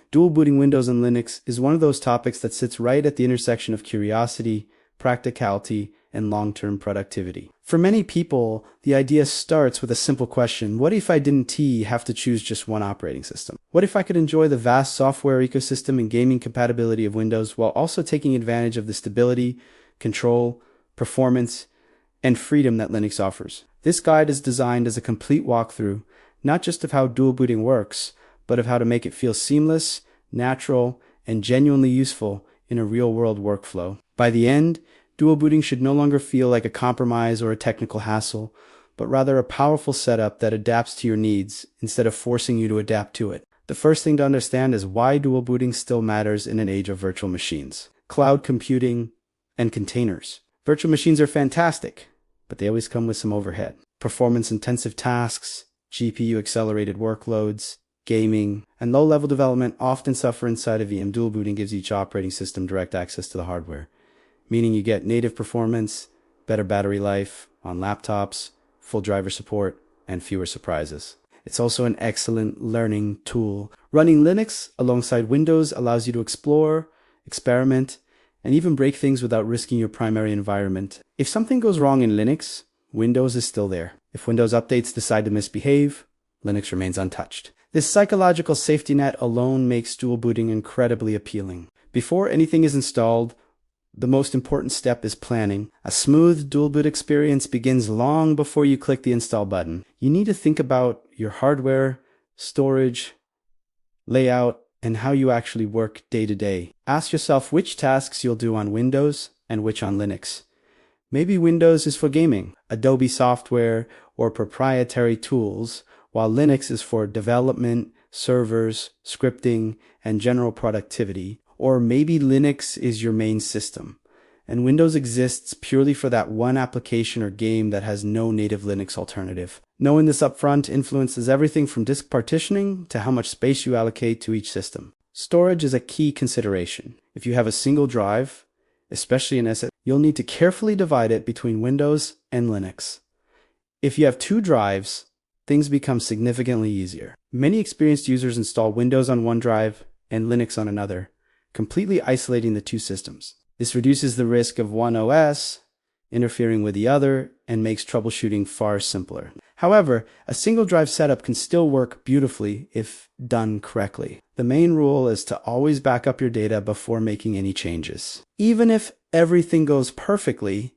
Dual booting Windows and Linux is one of those topics that sits right at the intersection of curiosity, practicality, and long-term productivity. For many people, the idea starts with a simple question: what if I didn't have to choose just one operating system? What if I could enjoy the vast software ecosystem and gaming compatibility of Windows while also taking advantage of the stability, control, performance, and freedom that Linux offers? This guide is designed as a complete walkthrough, not just of how dual booting works, but of how to make it feel seamless, natural, and genuinely useful in a real-world workflow. By the end, dual booting should no longer feel like a compromise or a technical hassle, but rather a powerful setup that adapts to your needs instead of forcing you to adapt to it. The first thing to understand is why dual booting still matters in an age of virtual machines, cloud computing, and containers. Virtual machines are fantastic, but they always come with some overhead. Performance-intensive tasks, GPU-accelerated workloads, gaming, and low-level development often suffer inside of VM. Dual booting gives each operating system direct access to the hardware, meaning you get native performance, better battery life on laptops, full driver support, and fewer surprises. It's also an excellent learning tool. Running Linux alongside Windows allows you to explore, experiment, and even break things without risking your primary environment. If something goes wrong in Linux, Windows is still there. If Windows updates decide to misbehave, Linux remains untouched. This psychological safety net alone makes dual booting incredibly appealing. Before anything is installed, the most important step is planning. A smooth dual boot experience begins long before you click the install button. You need to think about your hardware, storage, layout, and how you actually work day to day. Ask yourself which tasks you'll do on Windows and which on Linux. Maybe Windows is for gaming, Adobe software, or proprietary tools, while Linux is for development, servers, scripting, and general productivity. Or maybe Linux is your main system, and Windows exists purely for that one application or game that has no native Linux alternative. Knowing this upfront influences everything from disk partitioning to how much space you allocate to each system. Storage is a key consideration. If you have a single drive, especially an SSD, you'll need to carefully divide it between Windows and Linux. If you have two drives, things become significantly easier. Many experienced users install Windows on one drive and Linux on another, completely isolating the two systems. This reduces the risk of one OS interfering with the other and makes troubleshooting far simpler. However, a single drive setup can still work beautifully if done correctly. The main rule is to always back up your data before making any changes. Even if everything goes perfectly,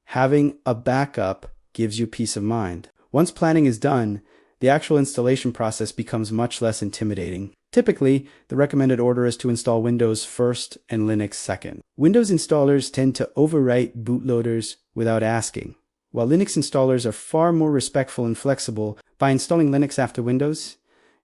having a backup gives you peace of mind. Once planning is done, the actual installation process becomes much less intimidating. Typically, the recommended order is to install Windows first and Linux second. Windows installers tend to overwrite bootloaders without asking, while Linux installers are far more respectful and flexible. By installing Linux after Windows,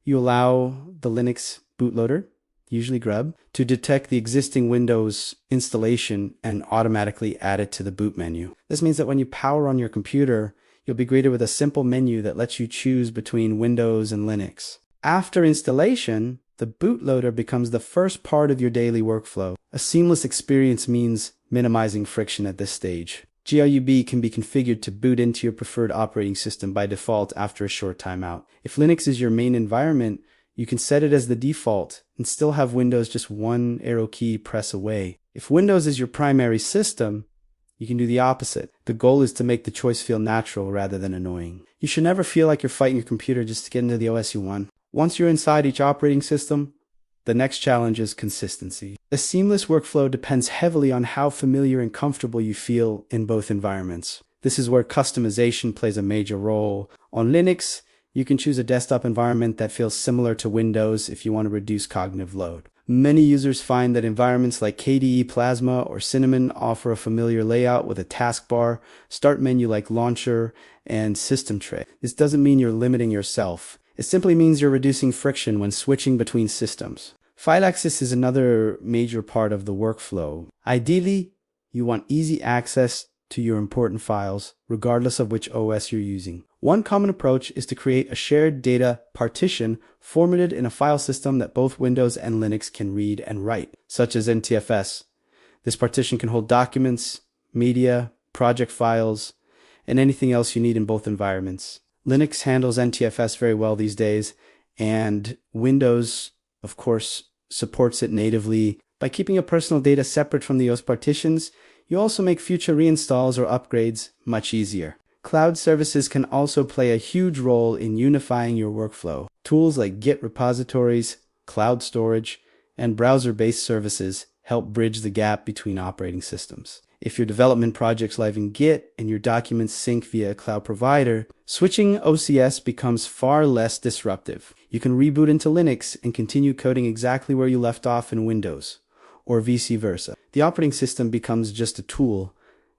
you allow the Linux bootloader, usually Grub, to detect the existing Windows installation and automatically add it to the boot menu. This means that when you power on your computer, you'll be greeted with a simple menu that lets you choose between Windows and Linux. After installation, the bootloader becomes the first part of your daily workflow. A seamless experience means minimizing friction at this stage. GRUB can be configured to boot into your preferred operating system by default after a short timeout. If Linux is your main environment, you can set it as the default and still have Windows just one arrow key press away. If Windows is your primary system, you can do the opposite. The goal is to make the choice feel natural rather than annoying. You should never feel like you're fighting your computer just to get into the OS you want. Once you're inside each operating system, the next challenge is consistency. A seamless workflow depends heavily on how familiar and comfortable you feel in both environments. This is where customization plays a major role. On Linux, you can choose a desktop environment that feels similar to Windows if you want to reduce cognitive load. Many users find that environments like KDE Plasma or Cinnamon offer a familiar layout with a taskbar, start menu like Launcher, and system tray. This doesn't mean you're limiting yourself. It simply means you're reducing friction when switching between systems. File access is another major part of the workflow. Ideally, you want easy access to your important files, regardless of which OS you're using. One common approach is to create a shared data partition formatted in a file system that both Windows and Linux can read and write, such as NTFS. This partition can hold documents, media, project files, and anything else you need in both environments. Linux handles NTFS very well these days, and Windows, of course, supports it natively. By keeping your personal data separate from the OS partitions, you also make future reinstalls or upgrades much easier. Cloud services can also play a huge role in unifying your workflow. Tools like Git repositories, cloud storage, and browser-based services help bridge the gap between operating systems. If your development project's live in Git and your documents sync via a cloud provider, switching OCS becomes far less disruptive. You can reboot into Linux and continue coding exactly where you left off in Windows, or vice versa. The operating system becomes just a tool,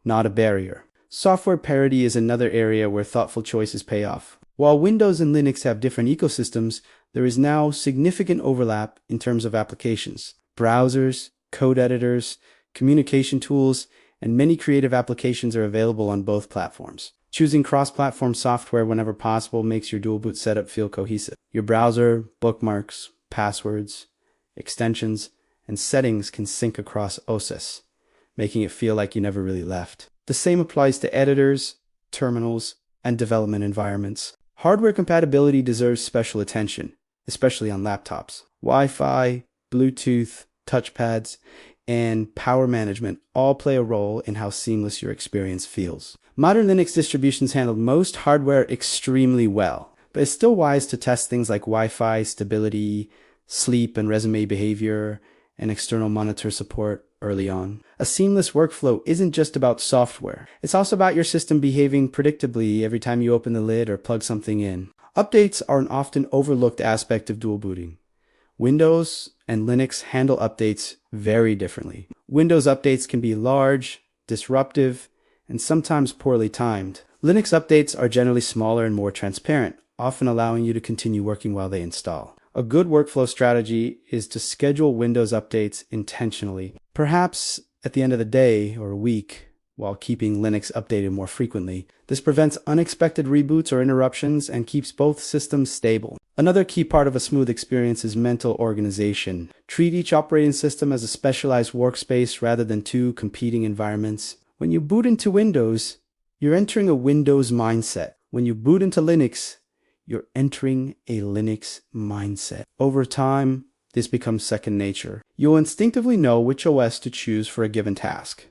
not a barrier. Software parity is another area where thoughtful choices pay off. While Windows and Linux have different ecosystems, there is now significant overlap in terms of applications. Browsers, code editors, communication tools, and many creative applications are available on both platforms. Choosing cross-platform software whenever possible makes your dual boot setup feel cohesive. Your browser, bookmarks, passwords, extensions, and settings can sync across OSS, making it feel like you never really left. The same applies to editors, terminals, and development environments. Hardware compatibility deserves special attention, especially on laptops. Wi-Fi, Bluetooth, touchpads, and power management all play a role in how seamless your experience feels. Modern Linux distributions handle most hardware extremely well, but it's still wise to test things like Wi-Fi stability, sleep and resume behavior, and external monitor support early on. A seamless workflow isn't just about software. It's also about your system behaving predictably every time you open the lid or plug something in. Updates are an often overlooked aspect of dual booting. Windows and Linux handle updates very differently. Windows updates can be large, disruptive, and sometimes poorly timed. Linux updates are generally smaller and more transparent, often allowing you to continue working while they install. A good workflow strategy is to schedule Windows updates intentionally, perhaps at the end of the day or a week, while keeping Linux updated more frequently. This prevents unexpected reboots or interruptions and keeps both systems stable. Another key part of a smooth experience is mental organization. Treat each operating system as a specialized workspace rather than two competing environments. When you boot into Windows, you're entering a Windows mindset. When you boot into Linux, you're entering a Linux mindset. Over time, this becomes second nature. You'll instinctively know which OS to choose for a given task,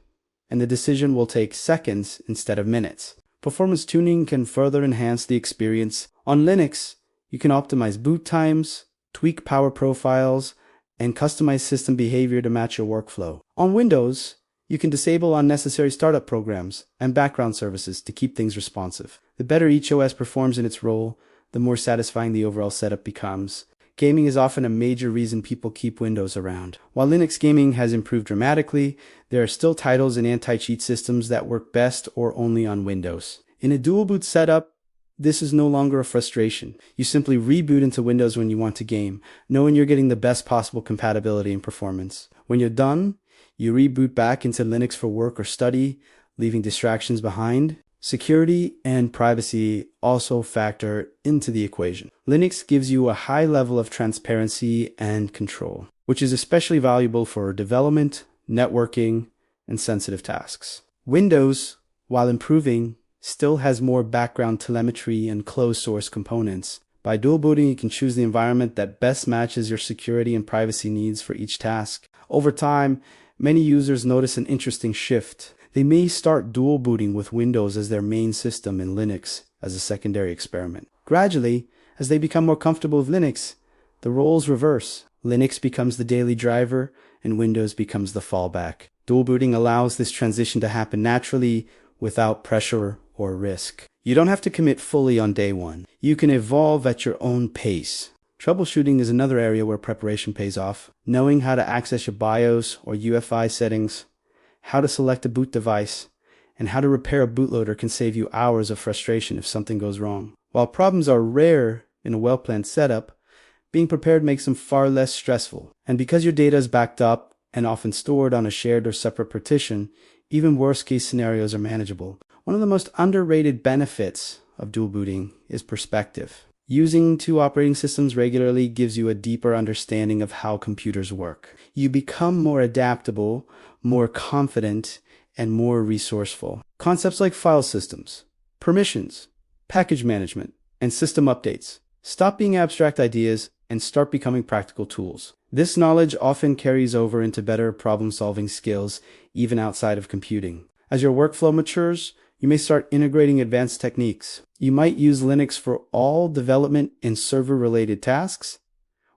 and the decision will take seconds instead of minutes. Performance tuning can further enhance the experience. On Linux, you can optimize boot times, tweak power profiles, and customize system behavior to match your workflow. On Windows, you can disable unnecessary startup programs and background services to keep things responsive. The better each OS performs in its role, the more satisfying the overall setup becomes. Gaming is often a major reason people keep Windows around. While Linux gaming has improved dramatically, there are still titles and anti-cheat systems that work best or only on Windows. In a dual boot setup, this is no longer a frustration. You simply reboot into Windows when you want to game, knowing you're getting the best possible compatibility and performance. When you're done, you reboot back into Linux for work or study, leaving distractions behind. Security and privacy also factor into the equation. Linux gives you a high level of transparency and control, which is especially valuable for development, networking, and sensitive tasks. Windows, while improving, still has more background telemetry and closed source components. By dual booting, you can choose the environment that best matches your security and privacy needs for each task. Over time, many users notice an interesting shift. They may start dual booting with Windows as their main system and Linux as a secondary experiment. Gradually, as they become more comfortable with Linux, the roles reverse. Linux becomes the daily driver and Windows becomes the fallback. Dual booting allows this transition to happen naturally without pressure or risk. You don't have to commit fully on day one. You can evolve at your own pace. Troubleshooting is another area where preparation pays off. Knowing how to access your BIOS or UEFI settings, how to select a boot device, and how to repair a bootloader can save you hours of frustration if something goes wrong. While problems are rare in a well-planned setup, being prepared makes them far less stressful. And because your data is backed up and often stored on a shared or separate partition, even worst-case scenarios are manageable. One of the most underrated benefits of dual booting is perspective. Using two operating systems regularly gives you a deeper understanding of how computers work. You become more adaptable, more confident, and more resourceful. Concepts like file systems, permissions, package management, and system updates stop being abstract ideas and start becoming practical tools. This knowledge often carries over into better problem-solving skills, even outside of computing. As your workflow matures, you may start integrating advanced techniques. You might use Linux for all development and server-related tasks,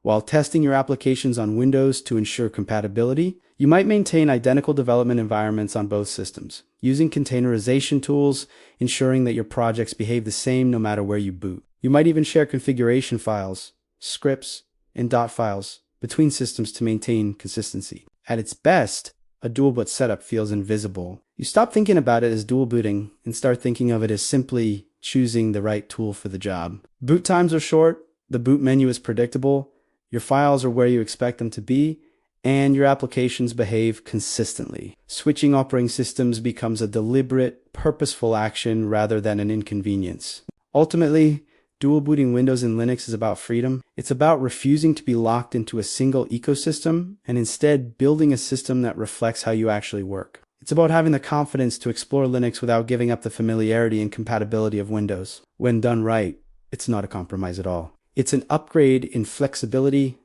while testing your applications on Windows to ensure compatibility. You might maintain identical development environments on both systems, using containerization tools, ensuring that your projects behave the same no matter where you boot. You might even share configuration files, scripts, and dot files between systems to maintain consistency. At its best, a dual boot setup feels invisible. You stop thinking about it as dual booting and start thinking of it as simply choosing the right tool for the job. Boot times are short, the boot menu is predictable, your files are where you expect them to be, and your applications behave consistently. Switching operating systems becomes a deliberate, purposeful action rather than an inconvenience. Ultimately, dual booting Windows and Linux is about freedom. It's about refusing to be locked into a single ecosystem and instead building a system that reflects how you actually work. It's about having the confidence to explore Linux without giving up the familiarity and compatibility of Windows. When done right, it's not a compromise at all. It's an upgrade in flexibility,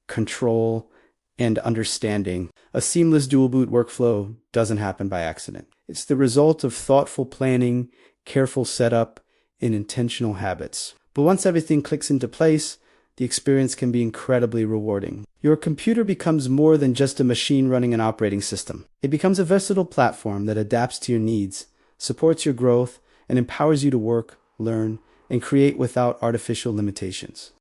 control, and understanding. A seamless dual boot workflow doesn't happen by accident. It's the result of thoughtful planning, careful setup, and intentional habits. But once everything clicks into place, the experience can be incredibly rewarding. Your computer becomes more than just a machine running an operating system. It becomes a versatile platform that adapts to your needs, supports your growth, and empowers you to work, learn, and create without artificial limitations.